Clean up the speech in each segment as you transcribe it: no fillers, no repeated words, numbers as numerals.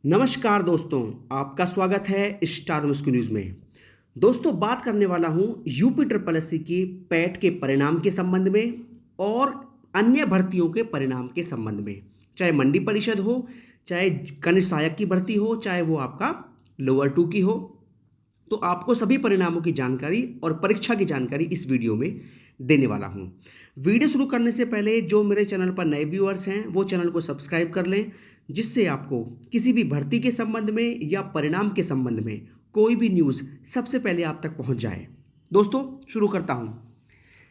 नमस्कार दोस्तों, आपका स्वागत है स्टार मुस्कु न्यूज़ में। दोस्तों, बात करने वाला हूं यूपी ट्रिपल एससी की पैट के परिणाम के संबंध में और अन्य भर्तियों के परिणाम के संबंध में। चाहे मंडी परिषद हो, चाहे कनिष्ठ सहायक की भर्ती हो, चाहे वो आपका लोअर टू की हो, तो आपको सभी परिणामों की जानकारी और परीक्षा की जानकारी इस वीडियो में देने वाला हूं। वीडियो शुरू करने से पहले जो मेरे चैनल पर नए व्यूअर्स हैं वो चैनल को सब्सक्राइब कर लें, जिससे आपको किसी भी भर्ती के संबंध में या परिणाम के संबंध में कोई भी न्यूज़ सबसे पहले आप तक पहुंच जाए। दोस्तों, शुरू करता हूं।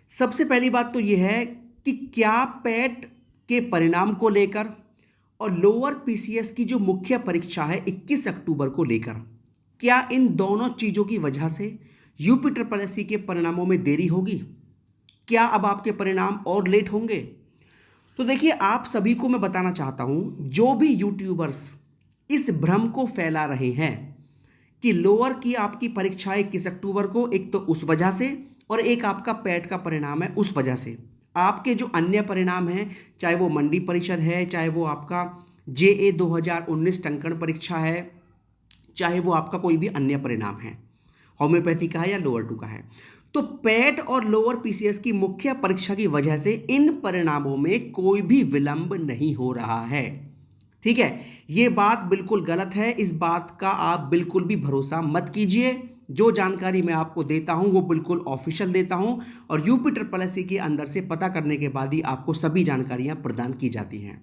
सबसे पहली बात तो यह है कि क्या पैट के परिणाम को लेकर और लोअर पीसीएस की जो मुख्य परीक्षा है 21 अक्टूबर को लेकर, क्या इन दोनों चीज़ों की वजह से यूपी ट्रिपल एससी के परिणामों में देरी होगी? क्या अब आपके परिणाम और लेट होंगे? तो देखिए, आप सभी को मैं बताना चाहता हूं, जो भी यूट्यूबर्स इस भ्रम को फैला रहे हैं कि लोअर की आपकी परीक्षा 21 अक्टूबर को, एक तो उस वजह से और एक आपका पैट का परिणाम है उस वजह से, आपके जो अन्य परिणाम हैं, चाहे वो मंडी परिषद है, चाहे वो आपका जेए 2019 टंकण परीक्षा है, चाहे वो आपका कोई भी अन्य परिणाम है, होम्योपैथी का है या लोअर टू का है, तो पैट और लोअर पीसीएस की मुख्य परीक्षा की वजह से इन परिणामों में कोई भी विलंब नहीं हो रहा है। ठीक है, ये बात बिल्कुल गलत है। इस बात का आप बिल्कुल भी भरोसा मत कीजिए। जो जानकारी मैं आपको देता हूं वो बिल्कुल ऑफिशियल देता हूं और यूपी ट्रिपल एससी के अंदर से पता करने के बाद ही आपको सभी जानकारियां प्रदान की जाती हैं।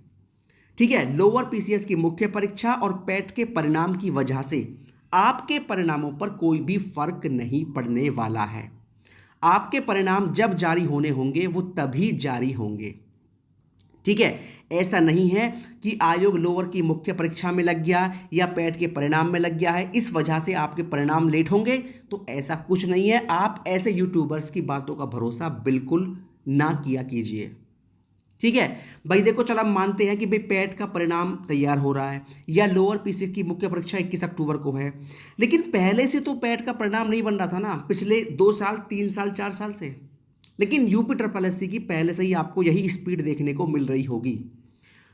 ठीक है, लोअर पीसीएस की मुख्य परीक्षा और पैट के परिणाम की वजह से आपके परिणामों पर कोई भी फर्क नहीं पड़ने वाला है। आपके परिणाम जब जारी होने होंगे वो तभी जारी होंगे। ठीक है, ऐसा नहीं है कि आयोग लोअर की मुख्य परीक्षा में लग गया या पैट के परिणाम में लग गया है, इस वजह से आपके परिणाम लेट होंगे। तो ऐसा कुछ नहीं है। आप ऐसे यूट्यूबर्स की बातों का भरोसा बिल्कुल ना किया कीजिए। ठीक है भाई, देखो, चल हम मानते हैं कि भाई पैट का परिणाम तैयार हो रहा है या लोअर पीसी की मुख्य परीक्षा 21 अक्टूबर को है, लेकिन पहले से तो पैट का परिणाम नहीं बन रहा था ना, पिछले 2 साल 3 साल 4 साल से। लेकिन यूपी ट्रिपल एससी की पहले से ही आपको यही स्पीड देखने को मिल रही होगी।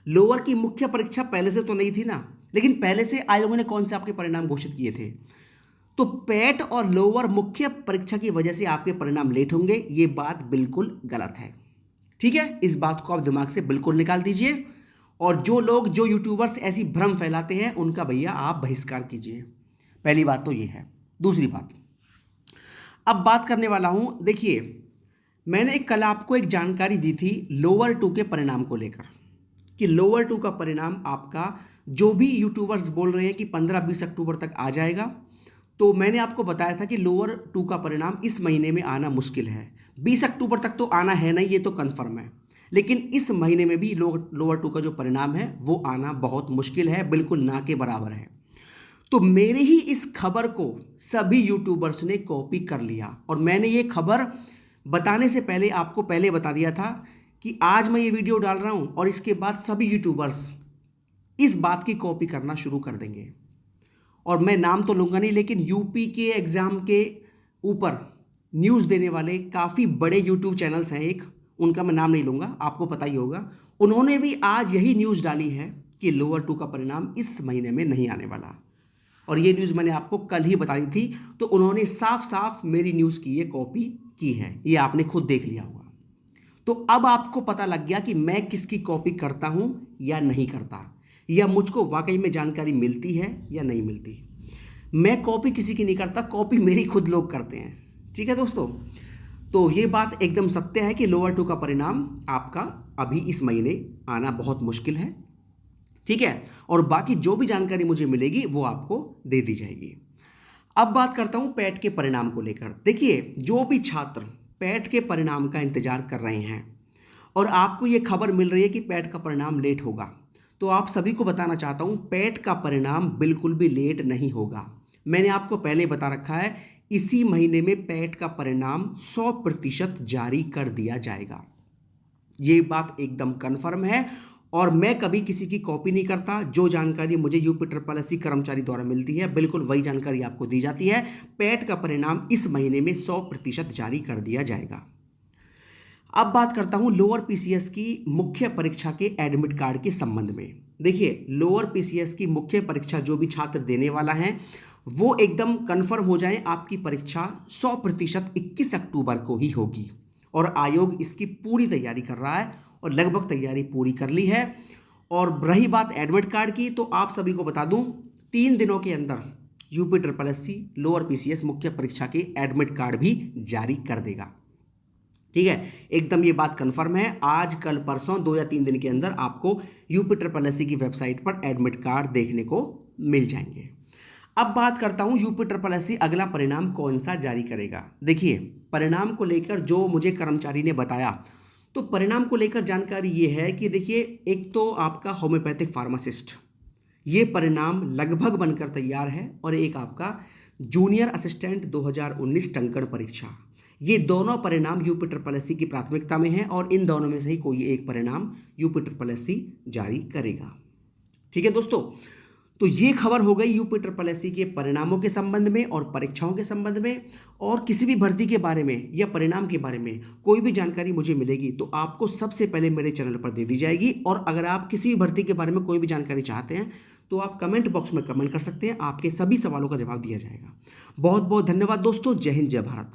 लोअर की मुख्य परीक्षा पहले से तो नहीं थी ना, लेकिन पहले से आयोग ने कौन से आपके परिणाम घोषित किए थे? तो पैट और लोअर मुख्य परीक्षा की वजह से आपके परिणाम लेट होंगे, ये बात बिल्कुल गलत है। ठीक है, इस बात को आप दिमाग से बिल्कुल निकाल दीजिए। और जो लोग, जो यूट्यूबर्स ऐसी भ्रम फैलाते हैं, उनका भैया आप बहिष्कार कीजिए। पहली बात तो ये है। दूसरी बात, अब बात करने वाला हूं। देखिए, मैंने कल आपको एक जानकारी दी थी लोअर टू के परिणाम को लेकर कि लोअर टू का परिणाम आपका, जो भी यूट्यूबर्स बोल रहे हैं कि 15-20 अक्टूबर तक आ जाएगा, तो मैंने आपको बताया था कि लोअर टू का परिणाम इस महीने में आना मुश्किल है। 20 अक्टूबर तक तो आना है नहीं, ये तो कन्फर्म है, लेकिन इस महीने में भी लोअर टू का जो परिणाम है वो आना बहुत मुश्किल है, बिल्कुल ना के बराबर है। तो मेरे ही इस खबर को सभी यूट्यूबर्स ने कॉपी कर लिया और मैंने ये खबर बताने से पहले आपको पहले बता दिया था कि आज मैं ये वीडियो डाल रहा हूँ और इसके बाद सभी यूट्यूबर्स इस बात की कॉपी करना शुरू कर देंगे। और मैं नाम तो लूँगा नहीं, लेकिन यूपी के एग्ज़ाम के ऊपर न्यूज़ देने वाले काफ़ी बड़े यूट्यूब चैनल्स हैं, एक, उनका मैं नाम नहीं लूँगा, आपको पता ही होगा, उन्होंने भी आज यही न्यूज़ डाली है कि लोअर टू का परिणाम इस महीने में नहीं आने वाला। और ये न्यूज़ मैंने आपको कल ही बता दी थी, तो उन्होंने साफ साफ मेरी न्यूज़ की ये कॉपी की है, ये आपने खुद देख लिया होगा। तो अब आपको पता लग गया कि मैं किसकी कॉपी करता हूं या नहीं करता, या मुझको वाकई में जानकारी मिलती है या नहीं मिलती। मैं कॉपी किसी की नहीं करता, कॉपी मेरी खुद लोग करते हैं। ठीक है दोस्तों, तो ये बात एकदम सत्य है कि लोअर टू का परिणाम आपका अभी इस महीने आना बहुत मुश्किल है। ठीक है, और बाकी जो भी जानकारी मुझे मिलेगी वो आपको दे दी जाएगी। अब बात करता हूं पैट के परिणाम को लेकर। देखिए, जो भी छात्र पैट के परिणाम का इंतजार कर रहे हैं और आपको ये खबर मिल रही है कि पैट का परिणाम लेट होगा, तो आप सभी को बताना चाहता हूं, पैट का परिणाम बिल्कुल भी लेट नहीं होगा। मैंने आपको पहले बता रखा है, इसी महीने में पैट का परिणाम 100% जारी कर दिया जाएगा। ये बात एकदम कन्फर्म है और मैं कभी किसी की कॉपी नहीं करता। जो जानकारी मुझे यूपी ट्रिपल एससी कर्मचारी द्वारा मिलती है, बिल्कुल वही जानकारी आपको दी जाती है। पैट का परिणाम इस महीने में 100% जारी कर दिया जाएगा। अब बात करता हूं लोअर पीसीएस की मुख्य परीक्षा के एडमिट कार्ड के संबंध में। देखिए, लोअर पीसीएस की मुख्य परीक्षा जो भी छात्र देने वाला है वो एकदम कंफर्म हो जाए, आपकी परीक्षा 100% 21 अक्टूबर को ही होगी और आयोग इसकी पूरी तैयारी कर रहा है और लगभग तैयारी पूरी कर ली है। और रही बात एडमिट कार्ड की, तो आप सभी को बता दूं 3 दिनों के अंदर UP triple S C lower PCS मुख्य परीक्षा के एडमिट कार्ड भी जारी कर देगा। ठीक है, एकदम ये बात कंफर्म है। आज कल परसों 2 या 3 दिन के अंदर आपको यूपी ट्रिपल एस सी की वेबसाइट पर एडमिट कार्ड देखने को मिल जाएंगे। अब बात करता हूं यूपी ट्रिपल एस सी अगला परिणाम कौन सा जारी करेगा। देखिए, परिणाम को लेकर जो मुझे कर्मचारी ने बताया, तो परिणाम को लेकर जानकारी ये है कि देखिए, एक तो आपका होम्योपैथिक फार्मासिस्ट ये परिणाम लगभग बनकर तैयार है, और एक आपका जूनियर असिस्टेंट 2019 टंकण परीक्षा, ये दोनों परिणाम यूपी ट्रिपल एस सी की प्राथमिकता में है और इन दोनों में से ही कोई एक परिणाम यूपी ट्रिपल एस सी जारी करेगा। ठीक है दोस्तों, तो ये खबर हो गई यूपी ट्रिपल एस सी के परिणामों के संबंध में और परीक्षाओं के संबंध में। और किसी भी भर्ती के बारे में या परिणाम के बारे में कोई भी जानकारी मुझे मिलेगी तो आपको सबसे पहले मेरे चैनल पर दे दी जाएगी। और अगर आप किसी भी भर्ती के बारे में कोई भी जानकारी चाहते हैं तो आप कमेंट बॉक्स में कमेंट कर सकते हैं, आपके सभी सवालों का जवाब दिया जाएगा। बहुत बहुत धन्यवाद दोस्तों। जय हिंद, जय भारत।